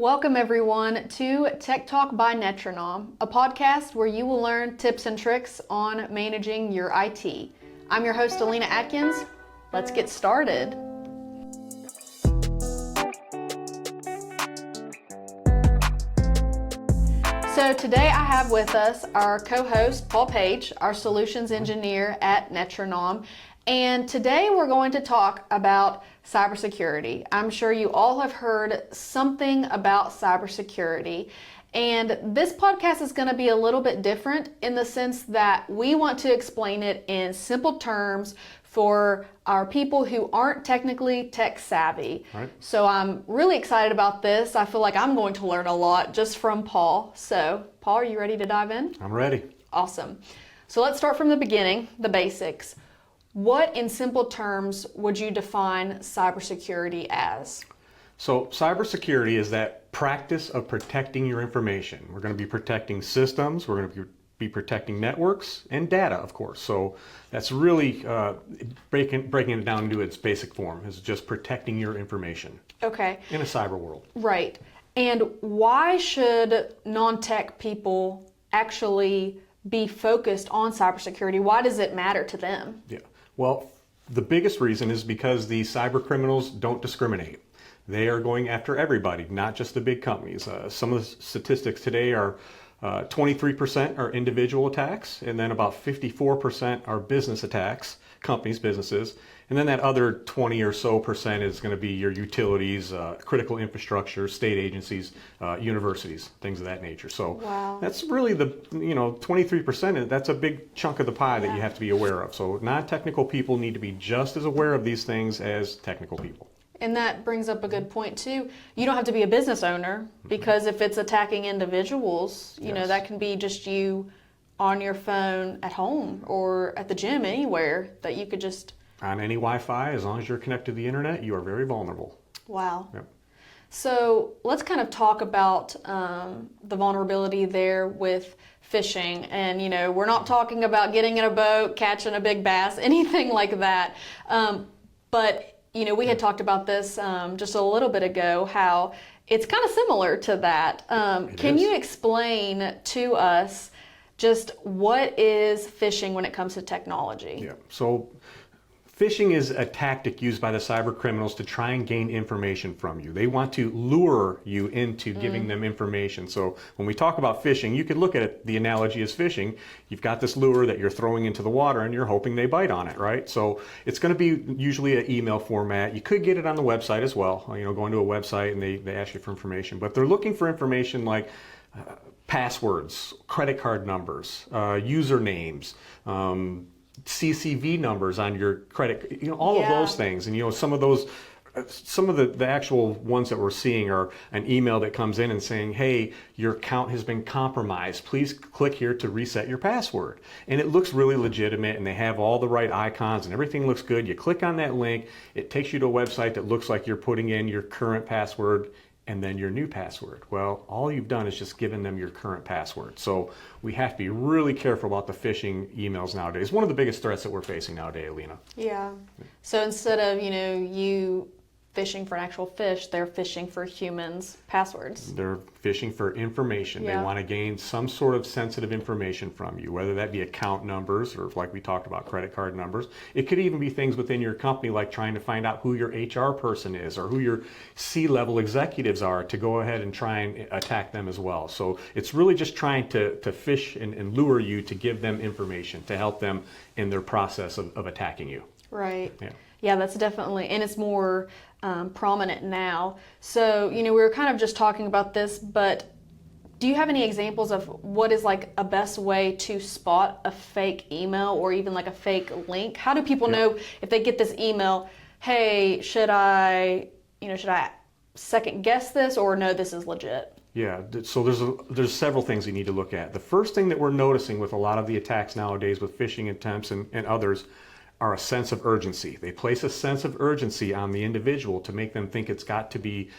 Welcome everyone to Tech Talk by Netranom, a podcast where you will learn tips and tricks on managing your IT. I'm your host, Alena Adkins. Let's get started. So today I have with us our co-host, Paul Page, our solutions engineer at Netranom. And today we're going to talk about cybersecurity. I'm sure you all have heard something about cybersecurity. And this podcast is going to be a little bit different in the sense that we want to explain it in simple terms for our people who aren't technically tech savvy. Right. So I'm really excited about this. I feel like I'm going to learn a lot just from Paul. So Paul, are you ready to dive in? I'm ready. Awesome. So let's start from the beginning, the basics. What, in simple terms, would you define cybersecurity as? So cybersecurity is that practice of protecting your information. We're going to be protecting systems, we're going to be protecting networks and data, of course. So that's really breaking it down into its basic form, is just protecting your information. Okay. In a cyber world. Right. And why should non-tech people actually be focused on cybersecurity? Why does it matter to them? Yeah. Well, the biggest reason is because the cyber criminals don't discriminate. They are going after everybody, not just the big companies. Some of the statistics today are 23% are individual attacks, and then about 54% are business attacks, companies, businesses, and then that other 20 or so percent is going to be your utilities, critical infrastructure, state agencies, universities, things of that nature. So Wow. That's really the 23%. That's a big chunk of the pie that you have to be aware of. So non-technical people need to be just as aware of these things as technical people. And that brings up a good point too. You don't have to be a business owner, because if it's attacking individuals, you know, that can be just you on your phone at home or at the gym, anywhere that you could just... On any Wi-Fi, as long as you're connected to the internet, you are very vulnerable. Wow. Yep. So let's kind of talk about the vulnerability there with phishing. And, we're not talking about getting in a boat, catching a big bass, anything like that. But we had talked about this just a little bit ago, how it's kind of similar to that. Can you explain to us just what is phishing when it comes to technology? Yeah. So phishing is a tactic used by the cyber criminals to try and gain information from you. They want to lure you into giving them information. So when we talk about phishing, you could look at it, the analogy as fishing. You've got this lure that you're throwing into the water and you're hoping they bite on it, right? So it's going to be usually an email format. You could get it on the website as well, going to a website and they ask you for information. But they're looking for information like passwords, credit card numbers, usernames, CCV numbers on your credit, all of those things. And some of the actual ones that we're seeing are an email that comes in and saying, hey, your account has been compromised. Please click here to reset your password. And it looks really legitimate and they have all the right icons and everything looks good. You click on that link, it takes you to a website that looks like you're putting in your current password and then your new password. Well, all you've done is just given them your current password. So we have to be really careful about the phishing emails nowadays. One of the biggest threats that we're facing nowadays, Alena. Yeah. So instead of, you fishing for an actual fish, they're fishing for humans' passwords. They're fishing for information. Yeah. They want to gain some sort of sensitive information from you, whether that be account numbers or, like we talked about, credit card numbers. It could even be things within your company, like trying to find out who your HR person is or who your C-level executives are, to go ahead and try and attack them as well. So it's really just trying to fish and lure you to give them information to help them in their process of attacking you. Right. Yeah. Yeah, that's definitely, and it's more prominent now. So, we were kind of just talking about this, but do you have any examples of what is like a best way to spot a fake email or even like a fake link? How do people know if they get this email, hey, should I second guess this, or no, this is legit? Yeah, so there's several things you need to look at. The first thing that we're noticing with a lot of the attacks nowadays with phishing attempts and others are a sense of urgency. They place a sense of urgency on the individual to make them think it's got to be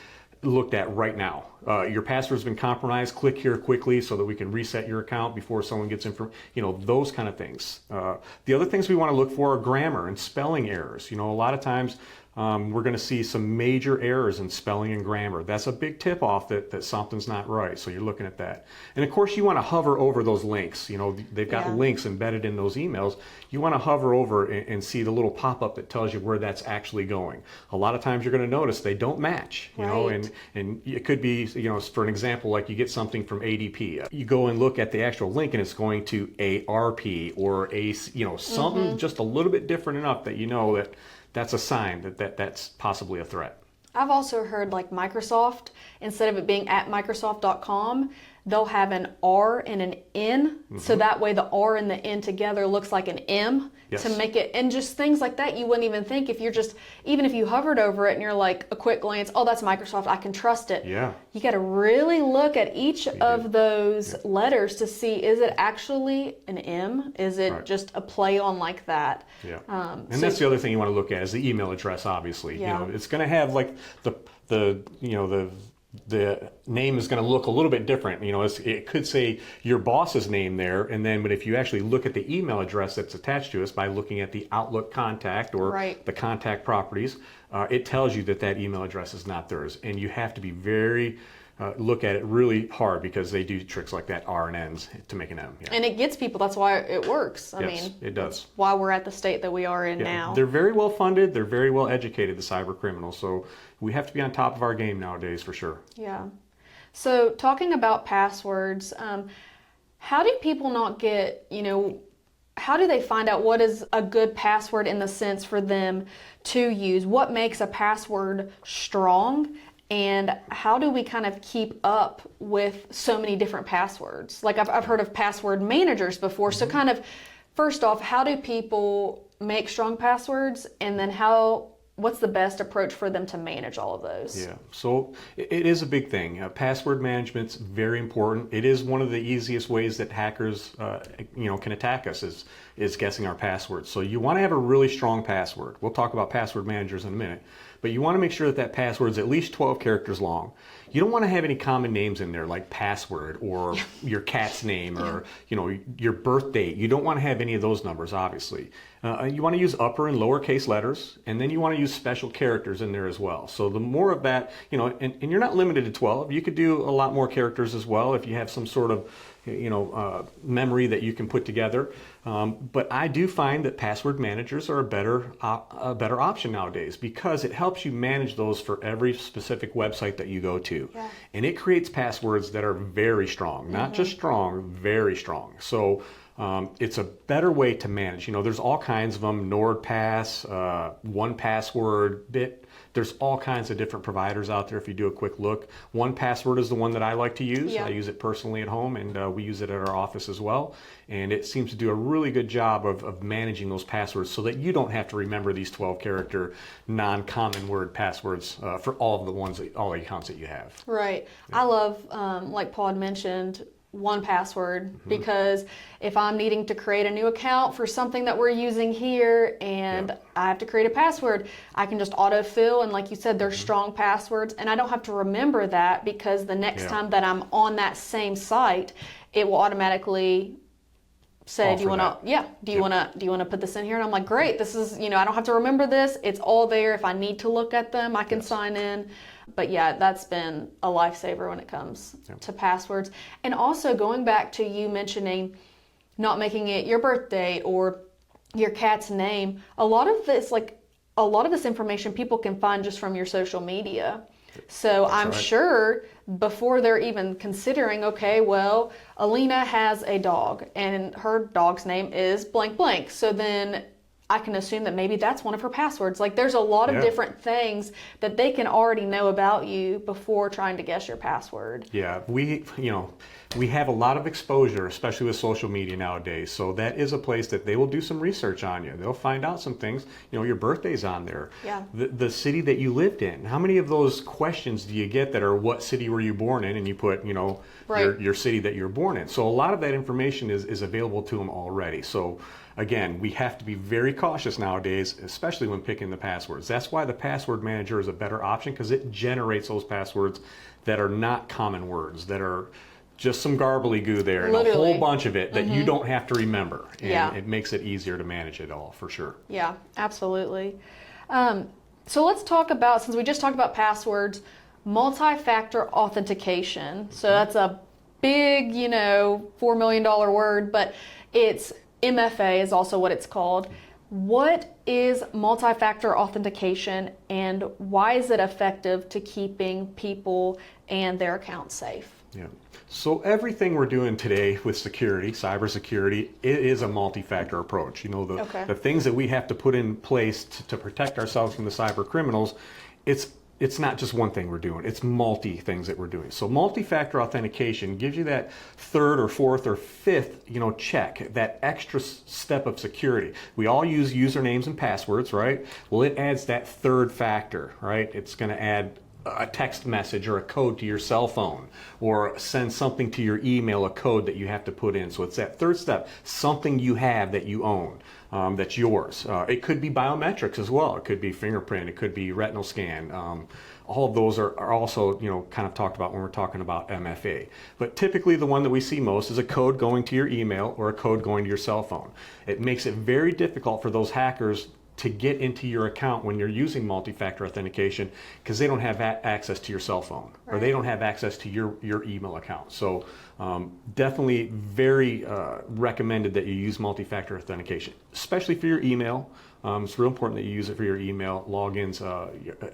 looked at right now. Your password's been compromised, click here quickly so that we can reset your account before someone gets those kind of things. The other things we want to look for are grammar and spelling errors. A lot of times we're going to see some major errors in spelling and grammar. That's a big tip off that something's not right. So you're looking at that. And of course you want to hover over those links. You know, they've got links embedded in those emails. You want to hover over and see the little pop-up that tells you where that's actually going. A lot of times you're going to notice they don't match, you know, and it could be, you know, for an example, like you get something from ADP. You go and look at the actual link and it's going to ARP or you know, something just a little bit different enough that you know that that's a sign that's possibly a threat. I've also heard like Microsoft, instead of it being at Microsoft.com, they'll have an R and an N, so that way the R and the N together looks like an M to make it, and just things like that you wouldn't even think if you're just, even if you hovered over it and you're like a quick glance, oh, that's Microsoft, I can trust it. Yeah. You got to really look at each of those letters to see, is it actually an M? Is it just a play on like that? Yeah. And that's the other thing you want to look at is the email address, obviously. You know, it's going to have like the name is going to look a little bit different. You know, it could say your boss's name there, and then, but if you actually look at the email address that's attached to us by looking at the Outlook contact or the contact properties, it tells you that that email address is not theirs, and you have to be very look at it really hard because they do tricks like that, R and N's to make an M. Yeah. And it gets people. That's why it works. I mean, it does. Why we're at the state that we are in now. They're very well funded. They're very well educated, the cyber criminals. So we have to be on top of our game nowadays for sure. Yeah. So talking about passwords, how do people not get, you know, how do they find out what is a good password in the sense for them to use? What makes a password strong? And how do we kind of keep up with so many different passwords? Like I've heard of password managers before. So kind of, first off, how do people make strong passwords? And then what's the best approach for them to manage all of those? Yeah, so it is a big thing. Password management's very important. It is one of the easiest ways that hackers, you know, can attack us is guessing our passwords. So you want to have a really strong password. We'll talk about password managers in a minute, but you want to make sure that that password's at least 12 characters long. You don't want to have any common names in there like password or your cat's name or you know, your birth date. You don't want to have any of those numbers, obviously. You want to use upper and lowercase letters, and then you want to use special characters in there as well. So the more of that, you know, and you're not limited to 12. You could do a lot more characters as well if you have some sort of, you know, memory that you can put together. But I do find that password managers are a better option nowadays because it helps you manage those for every specific website that you go to. Yeah. And it creates passwords that are very strong, not just strong, very strong. So it's a better way to manage. You know, there's all kinds of them, NordPass, 1Password, there's all kinds of different providers out there if you do a quick look. 1Password is the one that I like to use. I use it personally at home, and we use it at our office as well. And it seems to do a really good job of managing those passwords so that you don't have to remember these 12-character non-common word passwords for all the accounts that you have. Right. Yeah. I love, like Paul had mentioned, 1Password, because if I'm needing to create a new account for something that we're using here and I have to create a password, I can just autofill, and like you said, they're strong passwords, and I don't have to remember that because the next time that I'm on that same site, it will automatically say, do you want to put this in here? And I'm like, great, this is, you know, I don't have to remember this. It's all there. If I need to look at them, I can sign in. But yeah, that's been a lifesaver when it comes to passwords. And also going back to you mentioning not making it your birthday or your cat's name, a lot of this information people can find just from your social media. So I'm sure before they're even considering, okay, well, Alena has a dog and her dog's name is blank blank. So then I can assume that maybe that's one of her passwords. Like there's a lot of different things that they can already know about you before trying to guess your password. Yeah, we have a lot of exposure, especially with social media nowadays. So that is a place that they will do some research on you. They'll find out some things. You know, your birthday's on there. Yeah. The city that you lived in. How many of those questions do you get that are what city were you born in? And you put, you know, your city that you were born in. So a lot of that information is available to them already. So again, we have to be very cautious nowadays, especially when picking the passwords. That's why the password manager is a better option, because it generates those passwords that are not common words, that are just some garbly-goo there, and a whole bunch of it that you don't have to remember. And it makes it easier to manage it all, for sure. Yeah, absolutely. So let's talk about, since we just talked about passwords, multi-factor authentication. So that's a big, $4 million word, but it's MFA is also what it's called. What is multi-factor authentication and why is it effective to keeping people and their accounts safe? Yeah. So everything we're doing today with security, cybersecurity, it is a multi-factor approach. The things that we have to put in place to protect ourselves from the cyber criminals, it's not just one thing we're doing, it's multi things that we're doing. So multi-factor authentication gives you that third or fourth or fifth, check, that extra step of security. We all use usernames and passwords, right? Well, it adds that third factor, right? It's going to add a text message or a code to your cell phone, or send something to your email, a code that you have to put in. So it's that third step, something you have that you own, that's yours. It could be biometrics as well. It could be fingerprint. It could be retinal scan. All of those are also, kind of talked about when we're talking about MFA. But typically the one that we see most is a code going to your email or a code going to your cell phone. It makes it very difficult for those hackers to get into your account when you're using multi-factor authentication, because they don't have access to your cell phone, or they don't have access to your email account. So definitely very recommended that you use multi-factor authentication, especially for your email. It's real important that you use it for your email logins.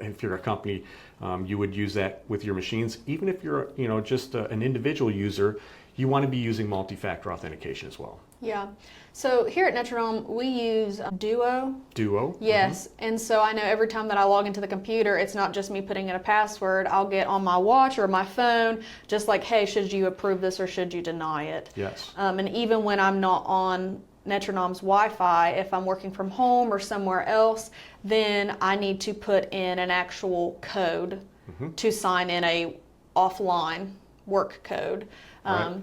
If you're a company, you would use that with your machines. Even if you're just an individual user, you want to be using multi-factor authentication as well. Yeah. So here at Netranom, we use Duo. Duo? Yes. And so I know every time that I log into the computer, it's not just me putting in a password. I'll get on my watch or my phone, just like, hey, should you approve this or should you deny it? Yes. And even when I'm not on Netranom's Wi-Fi, if I'm working from home or somewhere else, then I need to put in an actual code to sign in a offline work code. Right.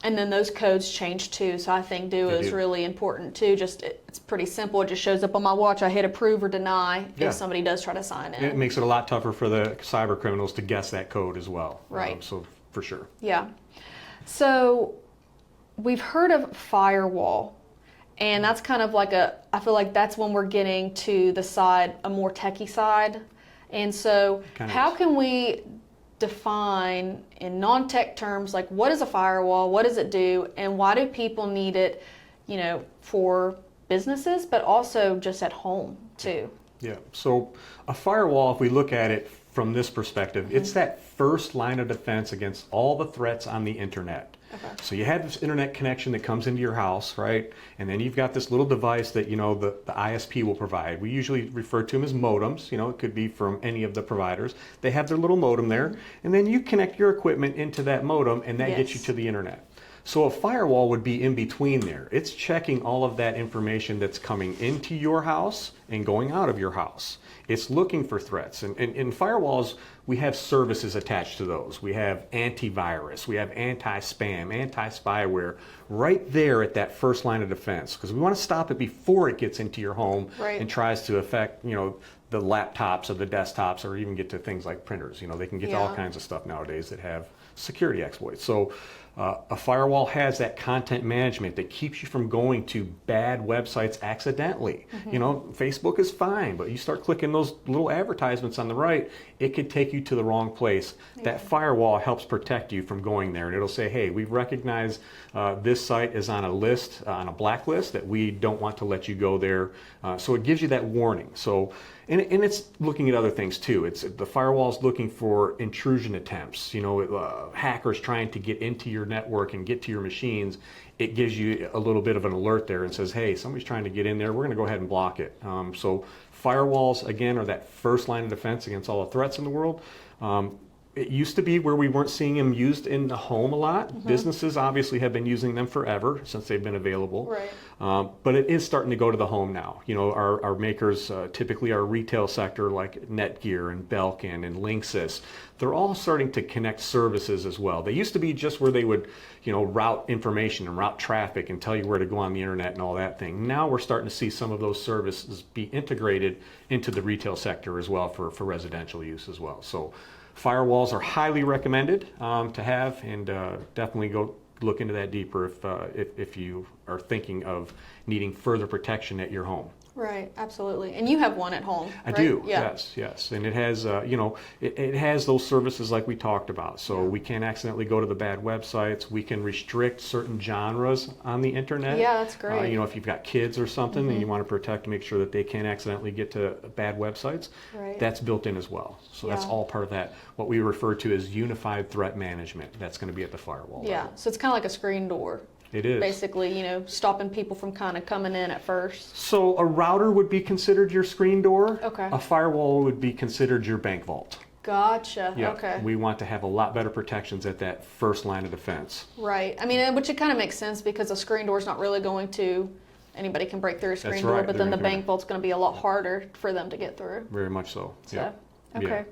And then those codes change too, so I think Duo is really important too. It's pretty simple. It just shows up on my watch. I hit approve or deny if somebody does try to sign in. It makes it a lot tougher for the cyber criminals to guess that code as well. Right. So for sure. Yeah. So we've heard of firewall, and that's kind of like I feel like that's when we're getting to the side, a more techie side. And so how can we define in non-tech terms, like what is a firewall, what does it do, and why do people need it, for businesses, but also just at home too? Yeah, so a firewall, if we look at it from this perspective, it's that first line of defense against all the threats on the internet. Okay. So you have this internet connection that comes into your house, right? And then you've got this little device that, the ISP will provide. We usually refer to them as modems. It could be from any of the providers. They have their little modem there, and then you connect your equipment into that modem, and that gets you to the internet. So a firewall would be in between there. It's checking all of that information that's coming into your house and going out of your house. It's looking for threats. And in firewalls, we have services attached to those. We have antivirus, we have anti-spam, anti-spyware, right there at that first line of defense, because we want to stop it before it gets into your home and tries to affect, the laptops or the desktops, or even get to things like printers. They can get to all kinds of stuff nowadays that have security exploits. So a firewall has that content management that keeps you from going to bad websites accidentally. Facebook is fine, but you start clicking those little advertisements on the right, it could take you to the wrong place. That firewall helps protect you from going there, and it'll say, hey, we've recognized this site is on a list, on a blacklist, that we don't want to let you go there. So it gives you that warning. So, and it's looking at other things too. The firewall's looking for intrusion attempts, hackers trying to get into your network and get to your machines. It gives you a little bit of an alert there and says, hey, somebody's trying to get in there. We're going to go ahead and block it. So firewalls, again, are that first line of defense against all the threats in the world. It used to be where we weren't seeing them used in the home a lot. Businesses obviously have been using them forever since they've been available. Right. But it is starting to go to the home now. Our makers, typically our retail sector like Netgear and Belkin and Linksys, they're all starting to connect services as well. They used to be just where they would, route information and route traffic and tell you where to go on the internet and all that thing. Now we're starting to see some of those services be integrated into the retail sector as well for residential use as well. So firewalls are highly recommended to have, and definitely go look into that deeper if you are thinking of needing further protection at your home. Right, absolutely. And you have one at home, I right? do, Yeah. yes. And it has, it has those services like we talked about. So Yeah. we can't accidentally go to the bad websites. We can restrict certain genres on the internet. Yeah, that's great. If you've got kids or something and you want to protect and make sure that they can't accidentally get to bad websites, Right. that's built in as well. So that's Yeah. all part of that, what we refer to as unified threat management. That's going to be at the firewall Yeah, level. so it's kind of like a screen door, It is. basically, stopping people from kind of coming in at first. So a router would be considered your screen door. Okay. A firewall would be considered your bank vault. Gotcha. Yeah, Okay. we want to have a lot better protections at that first line of defense. Right. I mean, which it kind of makes sense because a screen door is not really going to, anybody can break through a screen That's door, right. but then the They're bank vault's going to be a lot harder for them to get through. Very much so. So, Yeah. okay.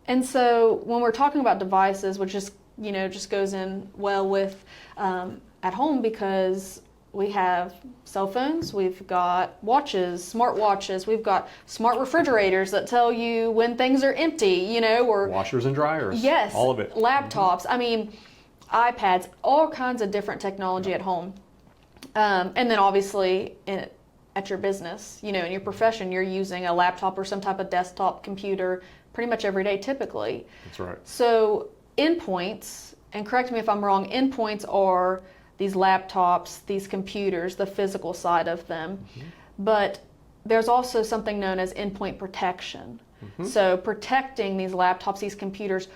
And so when we're talking about devices, which is, just goes in well with at home because we have cell phones, we've got watches, smart watches, we've got smart refrigerators that tell you when things are empty, or Washers and dryers. yes, All of it. laptops. I mean, iPads, all kinds of different technology at home. And then obviously at your business, in your profession, you're using a laptop or some type of desktop computer pretty much every day typically. That's right. So endpoints, and correct me if I'm wrong, endpoints are these laptops, these computers, the physical side of them. But there's also something known as endpoint protection. So protecting these laptops, these computers,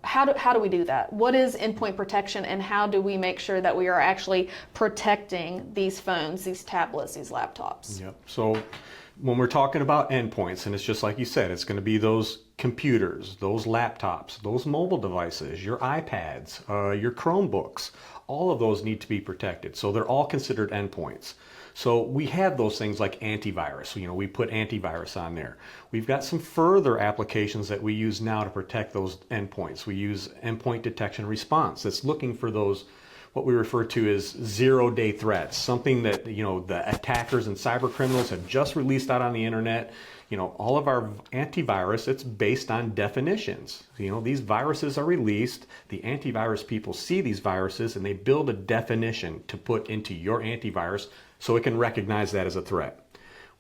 how do we do that? What is endpoint protection, and how do we make sure that we are actually protecting these phones, these tablets, these laptops? Yep. So when we're talking about endpoints, and it's just like you said, it's going to be those computers, those laptops, those mobile devices, your iPads, your Chromebooks, all of those need to be protected. So they're all considered endpoints. So we have those things like antivirus. We put antivirus on there. We've got some further applications that we use now to protect those endpoints. We use endpoint detection response that's looking for those, what we refer to as zero-day threats, something that the attackers and cyber criminals have just released out on the internet. All of our antivirus, it's based on definitions. These viruses are released, the antivirus people see these viruses, and they build a definition to put into your antivirus so it can recognize that as a threat.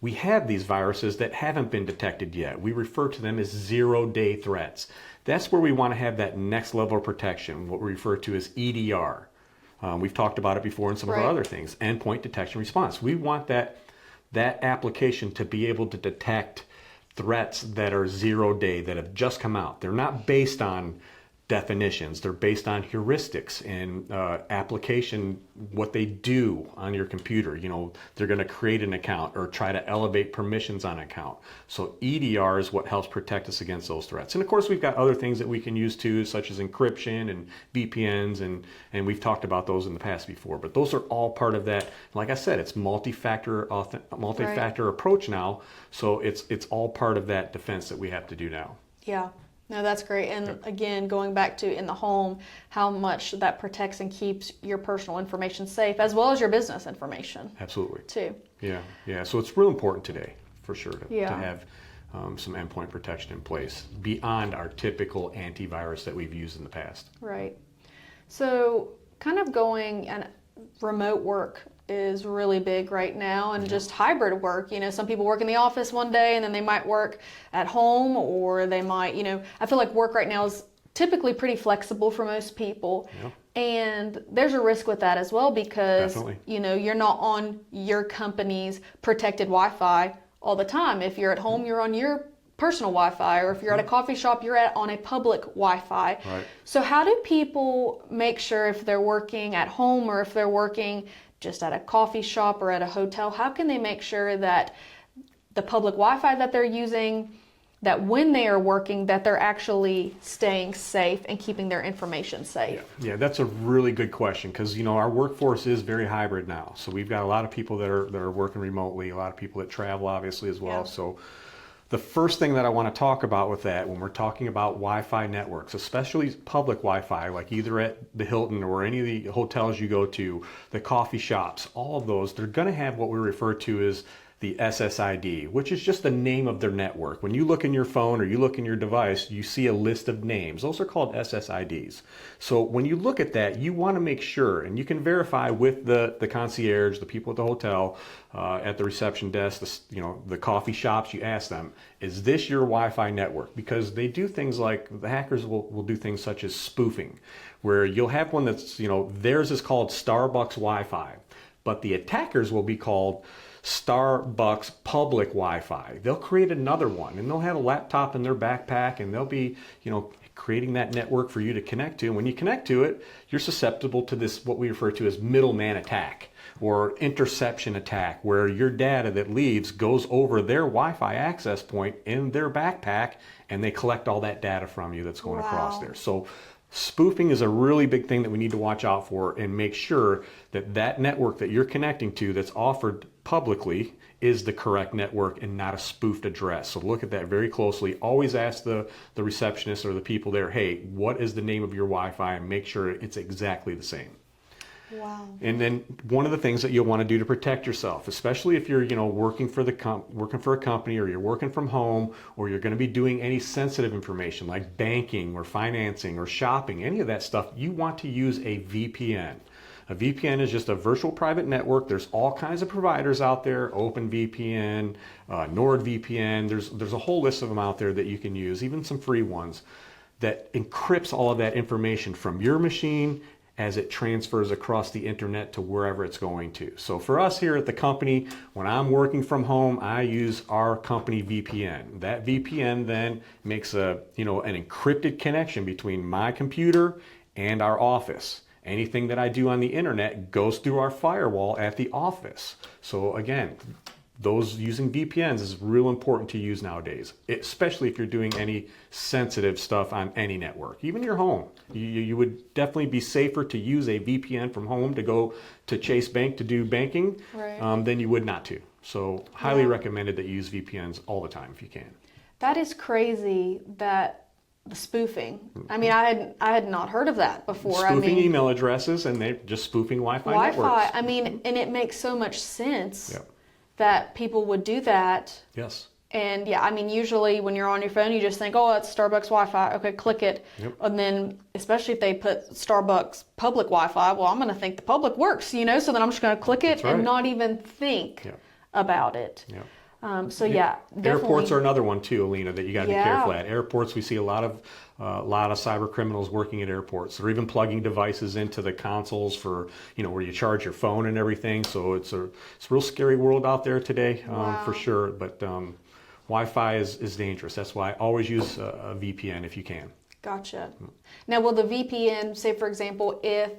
We have these viruses that haven't been detected yet. We refer to them as zero-day threats. That's where we want to have that next level of protection, what we refer to as EDR. We've talked about it before in some of our other things, endpoint detection response. We want that application to be able to detect threats that are zero-day, that have just come out. They're not based on definitions. They're based on heuristics and application, what they do on your computer. They're going to create an account or try to elevate permissions on an account. So EDR is what helps protect us against those threats. And of course, we've got other things that we can use too, such as encryption and VPNs, and we've talked about those in the past before. But those are all part of that. Like I said, it's multi-factor approach now. So it's all part of that defense that we have to do now. Yeah. No, that's great. And again, going back to in the home, how much that protects and keeps your personal information safe, as well as your business information. Absolutely. Too. Yeah. So it's real important today, for sure, to Yeah. have some endpoint protection in place beyond our typical antivirus that we've used in the past. Right. So kind of going and remote work is really big right now, and just hybrid work. Some people work in the office one day and then they might work at home, or they might, I feel like work right now is typically pretty flexible for most people. Yeah. And there's a risk with that as well because, Definitely. You're not on your company's protected Wi-Fi all the time. If you're at home, you're on your personal Wi-Fi, or if you're at a coffee shop, you're on a public Wi-Fi. Right. So how do people make sure, if they're working at home or if they're working just at a coffee shop or at a hotel, how can they make sure that the public Wi-Fi that they're using, that when they are working, that they're actually staying safe and keeping their information safe? Yeah, that's a really good question, because our workforce is very hybrid now. So we've got a lot of people that are working remotely, a lot of people that travel obviously as well. Yeah. So the first thing that I want to talk about with that, when we're talking about Wi-Fi networks, especially public Wi-Fi, like either at the Hilton or any of the hotels you go to, the coffee shops, all of those, they're going to have what we refer to as the SSID, which is just the name of their network. When you look in your phone or you look in your device, you see a list of names. Those are called SSIDs. So when you look at that, you want to make sure, and you can verify with the concierge, the people at the hotel, at the reception desk, the coffee shops, you ask them, is this your Wi-Fi network? Because they do things like, the hackers will do things such as spoofing, where you'll have one that's, theirs is called Starbucks Wi-Fi, but the attackers will be called Starbucks public Wi-Fi. They'll create another one, and they'll have a laptop in their backpack, and they'll be, creating that network for you to connect to. And when you connect to it, you're susceptible to this, what we refer to as middleman attack or interception attack, where your data that leaves goes over their Wi-Fi access point in their backpack, and they collect all that data from you that's going across there. So spoofing is a really big thing that we need to watch out for, and make sure that that network that you're connecting to that's offered publicly is the correct network and not a spoofed address. So look at that very closely. Always ask the receptionist or the people there, hey, what is the name of your Wi-Fi, and make sure it's exactly the same. Wow. And then one of the things that you'll want to do to protect yourself, especially if you're working for a company, or you're working from home, or you're going to be doing any sensitive information like banking or financing or shopping, any of that stuff, you want to use a VPN. A VPN is just a virtual private network. There's all kinds of providers out there, OpenVPN, NordVPN. There's a whole list of them out there that you can use, even some free ones, that encrypts all of that information from your machine as it transfers across the internet to wherever it's going to. So for us here at the company, when I'm working from home, I use our company VPN. That VPN then makes an encrypted connection between my computer and our office. Anything that I do on the internet goes through our firewall at the office. So again, those using VPNs is real important to use nowadays, especially if you're doing any sensitive stuff on any network. Even your home, you would definitely be safer to use a VPN from home to go to Chase Bank to do banking, than you would not to. So highly recommended that you use VPNs all the time if you can. That is crazy, that the spoofing. I mean, I had not heard of that before. Spoofing email addresses, and they're just spoofing Wi-Fi networks. I mean, and it makes so much sense that people would do that. Yes. And yeah, I mean, usually when you're on your phone, you just think, oh, that's Starbucks Wi-Fi. Okay, click it. And then, especially if they put Starbucks public Wi-Fi, well, I'm going to think the public works, so then I'm just going to click it and not even think about it. So definitely. Airports are another one too, Alena, that you got to be careful at. Airports, we see a lot of cyber criminals working at airports. They're even plugging devices into the consoles for where you charge your phone and everything. So it's a real scary world out there today, for sure. But Wi-Fi is dangerous. That's why I always use a VPN if you can. Gotcha. Now, will the VPN, say for example, if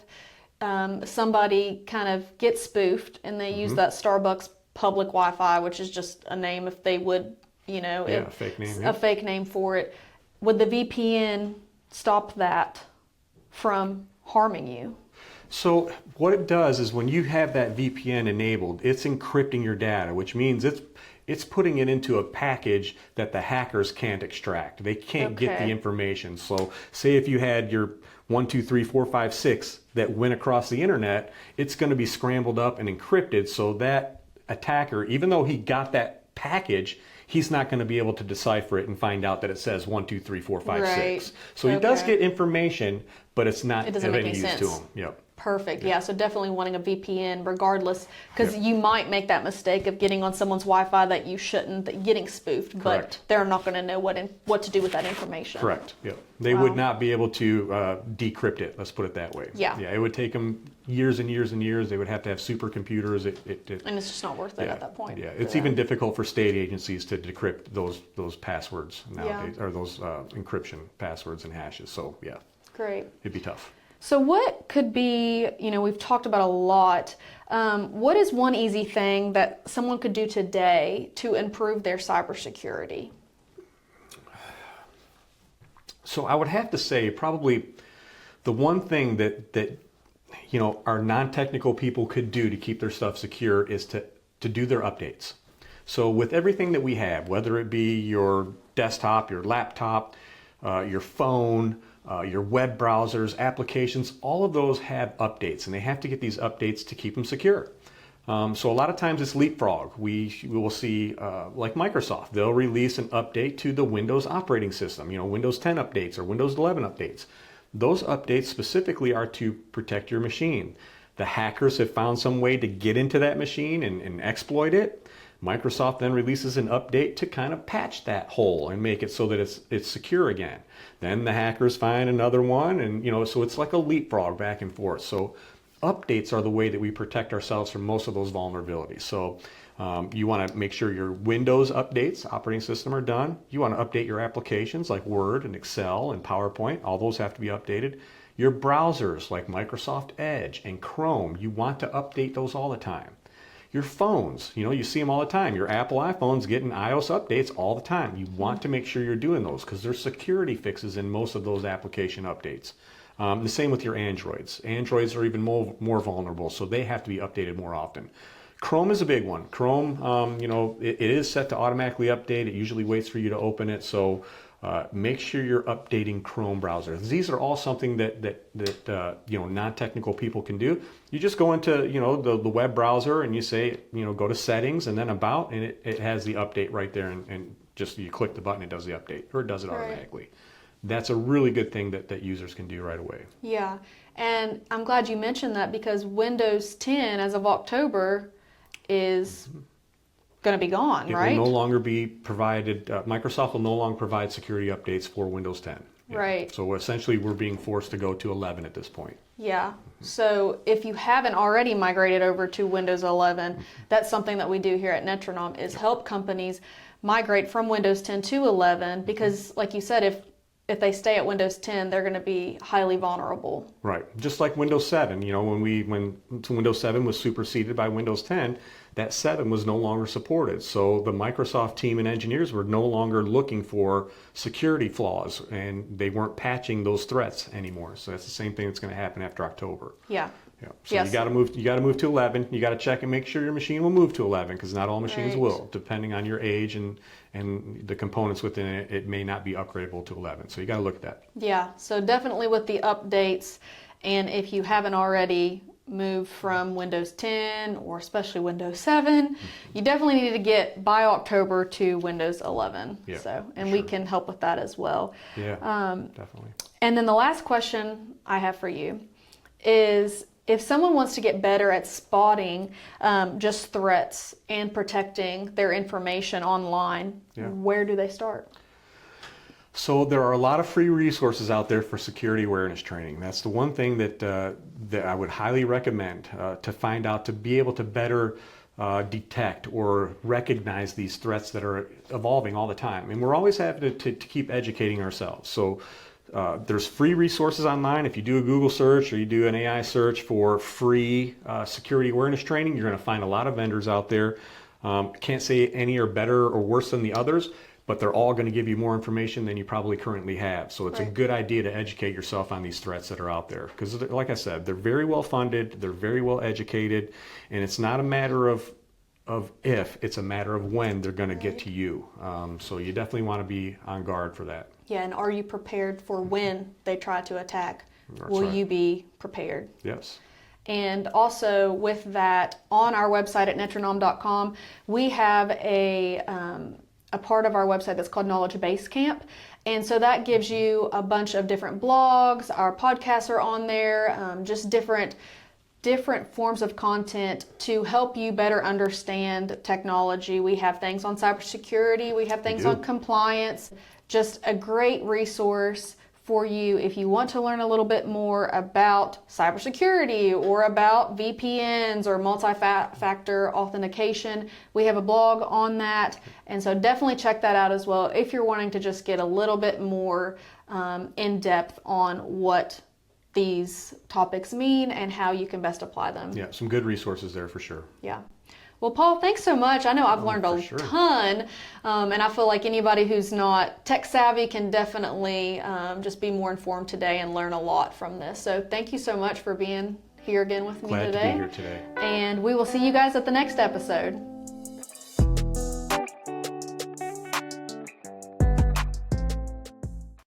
somebody kind of gets spoofed and they use that Starbucks public Wi-Fi, which is just a name, if they would, a fake name, a fake name for it, would the VPN stop that from harming you? So what it does is when you have that VPN enabled, it's encrypting your data, which means it's putting it into a package that the hackers can't extract. They can't get the information. So say if you had your 1, 2, 3, 4, 5, 6 that went across the internet, it's going to be scrambled up and encrypted, so that attacker, even though he got that package, he's not going to be able to decipher it and find out that it says 1, 2, 3, 4, 5, 6. So he does get information, but it's not of any use to him. Perfect. Yeah. So definitely wanting a VPN regardless, because you might make that mistake of getting on someone's Wi-Fi that you shouldn't, getting spoofed, but they're not going to know what to do with that information. Correct. Yep. They would not be able to decrypt it. Let's put it that way. Yeah. It would take them years and years and years. They would have to have supercomputers. And it's just not worth it at that point. Yeah. It's even difficult for state agencies to decrypt those passwords nowadays, or those encryption passwords and hashes. So yeah. Great. It'd be tough. So what could be, we've talked about a lot. What is one easy thing that someone could do today to improve their cybersecurity? So I would have to say probably the one thing that our non-technical people could do to keep their stuff secure is to do their updates. So with everything that we have, whether it be your desktop, your laptop, your phone, your web browsers, applications, all of those have updates, and they have to get these updates to keep them secure. So a lot of times it's leapfrog. We will see, like Microsoft, they'll release an update to the Windows operating system, Windows 10 updates or Windows 11 updates. Those updates specifically are to protect your machine. The hackers have found some way to get into that machine and exploit it. Microsoft then releases an update to kind of patch that hole and make it so that it's secure again. Then the hackers find another one, and so it's like a leapfrog back and forth. So updates are the way that we protect ourselves from most of those vulnerabilities. So you want to make sure your Windows updates, operating system, are done. You want to update your applications like Word and Excel and PowerPoint. All those have to be updated. Your browsers like Microsoft Edge and Chrome, you want to update those all the time. Your phones, you see them all the time. Your Apple iPhone's getting iOS updates all the time. You want to make sure you're doing those because there's security fixes in most of those application updates. The same with your Androids. Androids are even more vulnerable, so they have to be updated more often. Chrome is a big one. Chrome, it is set to automatically update. It usually waits for you to open it, so make sure you're updating Chrome browser. These are all something that non-technical people can do. You just go into the web browser and you say go to settings and then about, and it has the update right there, and just you click the button, it does the update, or it does it automatically. That's a really good thing that users can do right away. Yeah, and I'm glad you mentioned that because Windows 10 as of October is going to be gone, right? It will no longer be provided, Microsoft will no longer provide security updates for Windows 10. Yeah. Right. So essentially we're being forced to go to 11 at this point. Yeah, so if you haven't already migrated over to Windows 11, that's something that we do here at Netranom is help companies migrate from Windows 10 to 11 because like you said, if they stay at Windows 10, they're going to be highly vulnerable. Right. Just like Windows 7, when Windows 7 was superseded by Windows 10, that 7 was no longer supported. So the Microsoft team and engineers were no longer looking for security flaws, and they weren't patching those threats anymore. So that's the same thing that's going to happen after October. Yeah. Yeah. So yes. You got to move to 11. You got to check and make sure your machine will move to 11 because not all machines will. Depending on your age and the components within it, it may not be upgradable to 11. So you got to look at that. Yeah. So definitely with the updates, and if you haven't already moved from Windows 10 or especially Windows 7, you definitely need to get by October to Windows 11. Yeah, so, and we can help with that as well. Yeah, definitely. And then the last question I have for you is, if someone wants to get better at spotting just threats and protecting their information online, where do they start? So there are a lot of free resources out there for security awareness training. That's the one thing that I would highly recommend to find out, to be able to better detect or recognize these threats that are evolving all the time. And we're always having to keep educating ourselves. So there's free resources online. If you do a Google search or you do an AI search for free security awareness training, you're going to find a lot of vendors out there. Can't say any are better or worse than the others, but they're all going to give you more information than you probably currently have. So it's a good idea to educate yourself on these threats that are out there. Because like I said, they're very well funded, they're very well educated, and it's not a matter of if, it's a matter of when they're going to get to you. So you definitely want to be on guard for that. Yeah, and are you prepared for when they try to attack? That's Will right. you be prepared? Yes. And also with that, on our website at netranom.com, we have a part of our website that's called Knowledge Base Camp. And so that gives you a bunch of different blogs. Our podcasts are on there, just different forms of content to help you better understand technology. We have things on cybersecurity. We have things on compliance. Just a great resource for you if you want to learn a little bit more about cybersecurity or about VPNs or multi-factor authentication. We have a blog on that, and so definitely check that out as well if you're wanting to just get a little bit more in depth on what these topics mean and how you can best apply them. Yeah, some good resources there for sure. Yeah. Well, Paul, thanks so much. I know I've learned a ton, and I feel like anybody who's not tech savvy can definitely just be more informed today and learn a lot from this. So thank you so much for being here again with me today. Glad to be here today. And we will see you guys at the next episode.